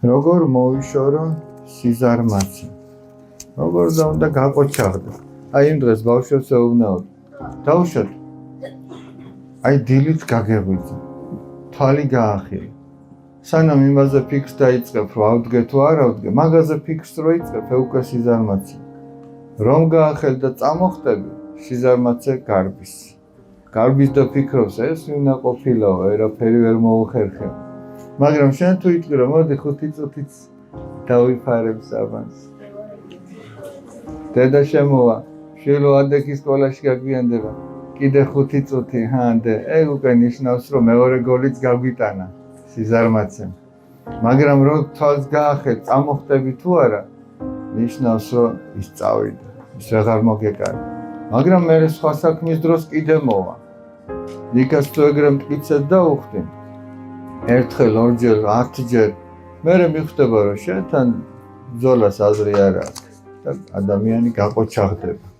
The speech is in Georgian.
როგორ მოვიშორო სიზარმაცე. როგორ უნდა გაყოჩაღდა. აი იმ დღეს ბავშვებს ეუბნაოდ. დავუშვათ. აი დილით გაგეღვიძა. თვალი გაახილა. სანამ იმაზე ფიქრს დაიწყებ, რომ ავდგე თუ არ ავდგე, მაგაზე ფიქრს რო იწყებ, უკვე სიზარმაცე. რომ გაახელ და წამოხტები, სიზარმაცე გარბის. გარბის და ფიქრობს, ეს ვინა ყოფილაო, ვერაფერი ვერ მოუხერხე. მაგრამ შენ თუ იტყვი, რომ მოდი 5 წუთიც დავიფარებ საბანს. დედა შემოვა, შვილო ადექი სკოლაში გაგვიანდება. კიდე 5 წუთი, ჰანდე, ეგ უკვე ნიშნავს, რომ მეორე გოლიც გაგვიტანა. სიზარმაცემ. მაგრამ რო თვალს გაახელ, წამოხტები თუ არა, ნიშნავს, რომ ის წავიდა. ის აღარ მოგეკარა. მაგრამ მე სხვა საქმის დროს კიდე მოვა. იქაც თუ ეგრე მტკიცედ დავუხდი. ერთხელ, ორჯერ, 10ჯერ, მერე მიხვდება, რომ შენთან ბრძოლას აზრი არ აქვს და ადამიანი გაყოჩაღდება.